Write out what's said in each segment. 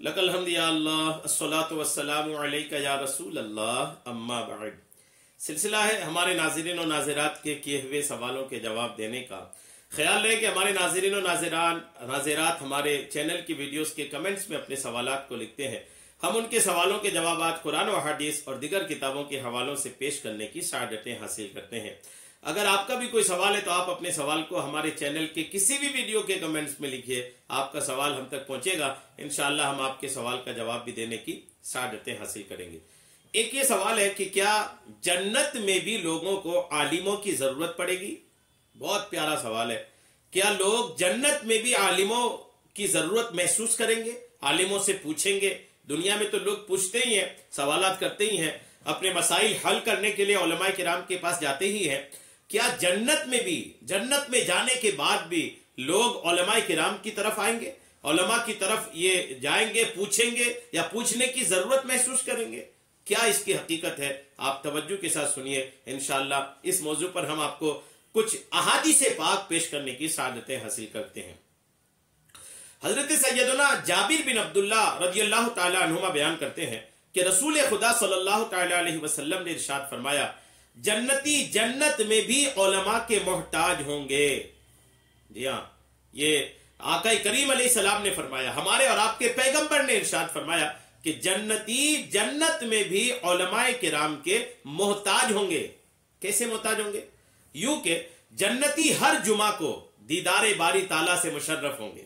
Luck अलहम्द या अल्लाह अस्सलातु वस्सलामु अलैका या रसूल अल्लाह अम्मा बाद। सिलसिला है हमारे नाज़रीन और नाज़रात के किए हुए सवालों के जवाब देने का। ख्याल रहे कि हमारे नाज़रीन और नाज़रात हमारे चैनल की वीडियोस के कमेंट्स में अपने सवालात को लिखते हैं। हम उनके सवालों के जवाब कुरान व हदीस और दीगर किताबों के हवालों से पेश करने की सआदतें हासिल करते हैं। अगर आपका भी कोई सवाल है तो आप अपने सवाल को हमारे चैनल के किसी भी वीडियो के कमेंट्स में लिखिए। आपका सवाल हम तक पहुंचेगा, इंशाअल्लाह हम आपके सवाल का जवाब भी देने की सआदतें हासिल करेंगे। एक ये सवाल है कि क्या जन्नत में भी लोगों को आलिमों की जरूरत पड़ेगी? बहुत प्यारा सवाल है। क्या लोग जन्नत में भी आलिमों की जरूरत महसूस करेंगे, आलिमों से पूछेंगे? दुनिया में तो लोग पूछते ही हैं, सवालात करते ही हैं, अपने मसाइल हल करने के लिए उलमाए किराम के पास जाते ही हैं। क्या जन्नत में भी, जन्नत में जाने के बाद भी लोग उलमाए किराम की तरफ आएंगे, उलमा की तरफ ये जाएंगे, पूछेंगे या पूछने की जरूरत महसूस करेंगे? क्या इसकी हकीकत है? आप तवज्जो के साथ सुनिए। इंशाअल्लाह इस मौजू पर हम आपको कुछ अहादीस पाक पेश करने की सआदतें हासिल करते हैं। हजरत सैयदना जाबिर बिन अब्दुल्ला रज़ियल्लाहु ताला अन्हुमा बयान करते हैं कि रसूल खुदा सल्लल्लाहु ताला अलैहि वसल्लम ने इरशाद फरमाया, जन्नती जन्नत में भी उलमा के मोहताज होंगे। जी हाँ, ये आका करीम अलैहिस्सलाम ने फरमाया, हमारे और आपके पैगंबर ने इरशाद फरमाया कि जन्नती जन्नत में भी उलमाए किराम के मोहताज होंगे। कैसे मोहताज होंगे? यूं के जन्नती हर जुमा को दीदारे बारी ताला से मुशर्रफ होंगे।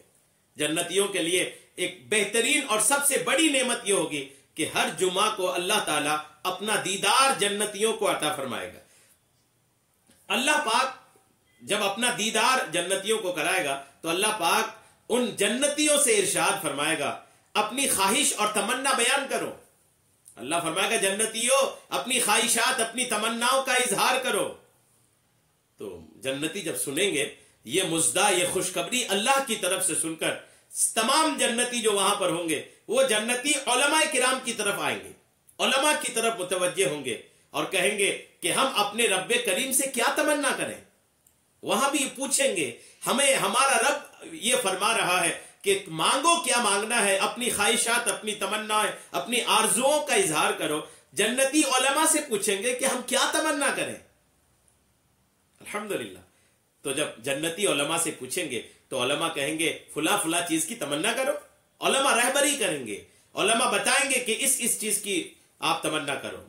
जन्नतियों के लिए एक बेहतरीन और सबसे बड़ी नेमत यह होगी कि हर जुमा को अल्लाह ताला अपना दीदार जन्नतियों को अता फरमाएगा। अल्लाह पाक जब अपना दीदार जन्नतियों को कराएगा तो अल्लाह पाक उन जन्नतियों से इरशाद फरमाएगा, अपनी ख्वाहिश और तमन्ना बयान करो। अल्लाह फरमाएगा, जन्नतियों अपनी ख्वाहिशात, अपनी तमन्नाओं का इजहार करो। तो जन्नती जब सुनेंगे ये मुजदा, ये खुशखबरी अल्लाह की तरफ से सुनकर तमाम जन्नती जो वहां पर होंगे वो जन्नती उलमाए किराम की तरफ आएंगे, उलमा की तरफ मुतवज्जे होंगे और कहेंगे कि हम अपने रब्बे करीम से क्या तमन्ना करें। वहां भी पूछेंगे, हमें हमारा रब ये फरमा रहा है कि मांगो, क्या मांगना है, अपनी ख्वाहिशात, अपनी तमन्नाएं, अपनी आरजुओं का इजहार करो। जन्नती उलमा से पूछेंगे कि हम क्या तमन्ना करें। अल्हम्दुलिल्लाह। तो जब जन्नती उलमा से पूछेंगे तो उलमा कहेंगे फुला फुला चीज की तमन्ना करो। उलमा रहबरी करेंगे, उलमा बताएंगे कि इस चीज की आप तमन्ना करो।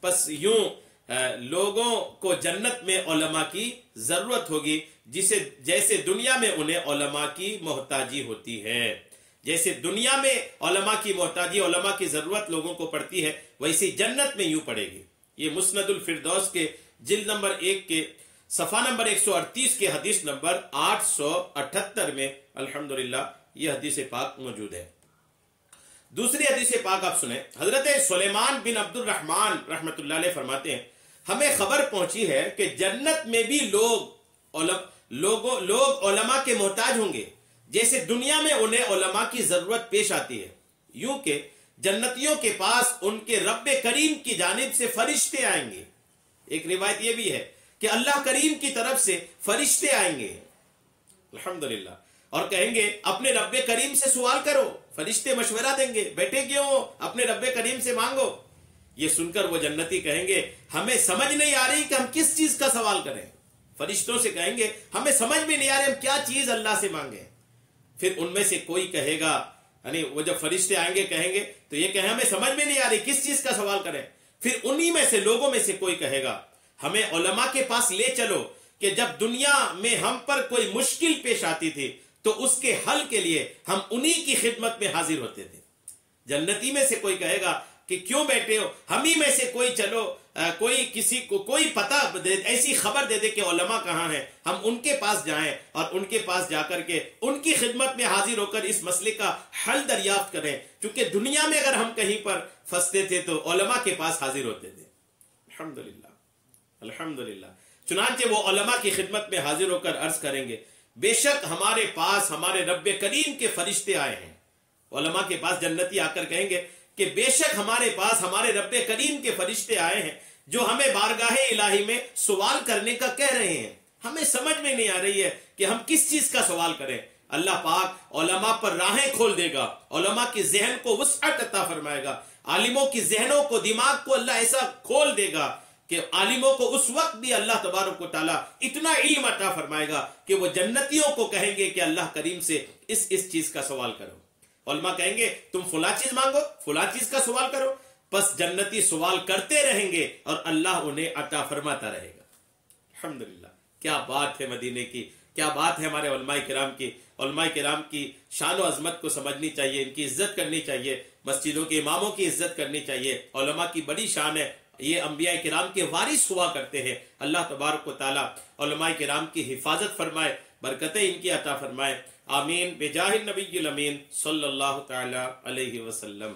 बस यूं लोगों को जन्नत में उलमा की जरूरत होगी, जैसे दुनिया में उन्हें उलमा की मोहताजी होती है। जैसे दुनिया में उलमा की मोहताजी, उलमा की जरूरत लोगों को पड़ती है, वैसे जन्नत में यूं पड़ेगी। ये मुस्नदुल फिरदौस के जिल्द नंबर 1 के सफा नंबर 138 के हदीस नंबर 878 में अल्हम्दुलिल्लाह ये हदीस पाक मौजूद है। दूसरी हदीस पाक आप सुने। हजरत सुलेमान बिन अब्दुल रहमान रहमतुल्लाह अलैह फरमाते हैं, हमें खबर पहुंची है कि जन्नत में भी लोग उलमा के मोहताज होंगे, जैसे दुनिया में उन्हें उलमा की जरूरत पेश आती है। यूं के जन्नतियों के पास उनके रब्बे करीम की जानिब से फरिश्ते आएंगे। एक रिवायत यह भी है कि अल्लाह करीम की तरफ से फरिश्ते आएंगे अल्हम्दुलिल्लाह और कहेंगे अपने रब्बे करीम से सवाल करो। फरिश्ते मशवरा देंगे, बैठे क्यों हो, अपने रब्बे करीम से मांगो। ये सुनकर वो जन्नती कहेंगे, हमें समझ नहीं आ रही कि हम किस चीज का सवाल करें। फरिश्तों से कहेंगे, हमें समझ में नहीं आ रही हम क्या चीज अल्लाह से मांगे। फिर उनमें से कोई कहेगा, यानी वो जब फरिश्ते आएंगे कहेंगे तो ये कहे हमें समझ में नहीं आ रही किस चीज का सवाल करें। फिर उन्हीं में से लोगों में से कोई कहेगा, हमें उलमा के पास ले चलो कि जब दुनिया में हम पर कोई मुश्किल पेश आती थी तो उसके हल के लिए हम उन्हीं की खिदमत में हाजिर होते थे। जन्नती में से कोई कहेगा कि क्यों बैठे हो, हम ही में से कोई चलो, कोई किसी को कोई पता दे, ऐसी खबर दे दे कि उलमा कहाँ हैं, हम उनके पास जाएं और उनके पास जाकर के उनकी खिदमत में हाजिर होकर इस मसले का हल दरियाफ्त करें। क्योंकि दुनिया में अगर हम कहीं पर फंसते थे तो उलमा के पास हाजिर होते थे। अल्हम्दुलिल्लाह अल्हम्दुलिल्लाह। चुनांचे वो उलमा की खिदमत में हाजिर होकर अर्ज करेंगे, बेशक हमारे पास हमारे रब्बे करीम के फरिश्ते आए हैं। उलमा के पास जन्नती आकर कहेंगे कि बेशक हमारे पास हमारे रब्बे करीम के फरिश्ते आए हैं जो हमें बारगाहे इलाही में सवाल करने का कह रहे हैं। हमें समझ में नहीं आ रही है कि हम किस चीज का सवाल करें। اللہ پاک علماء پر راہیں کھول دے گا، علماء کی ذہن کو وسعت عطا فرمائے گا، عالموں کی ذہنوں کو، دماغ کو اللہ ایسا کھول دے گا کہ عالموں کو اس وقت بھی اللہ تبارک و تعالیٰ اتنا علم عطا فرمائے گا کہ وہ جنتیوں کو کہیں گے کہ اللہ کریم سے اس چیز کا سوال کرو۔ علماء کہیں گے تم فلاں چیز مانگو، فلاں چیز کا سوال کرو، پس جنتی سوال کرتے رہیں گے اور اللہ انہیں عطا فرماتا رہے گا۔ الحمدللہ، کیا بات ہے مدینے کی، کیا بات ہے ہمارے علماء کرام کی۔ علماء کرام کی شان و عظمت کو سمجھنی چاہیے، ان کی عزت کرنی چاہیے، مسجدوں کے اماموں کی عزت کرنی چاہیے۔ علماء کی بڑی شان ہے، یہ انبیاء کرام کے وارث ہوا کرتے ہیں۔ اللہ تبارک و تعالی علماء کرام کی حفاظت فرمائے، برکتیں ان کی عطا فرمائے، آمین بجاہ النبی الامین صلی اللہ تعالی علیہ وسلم۔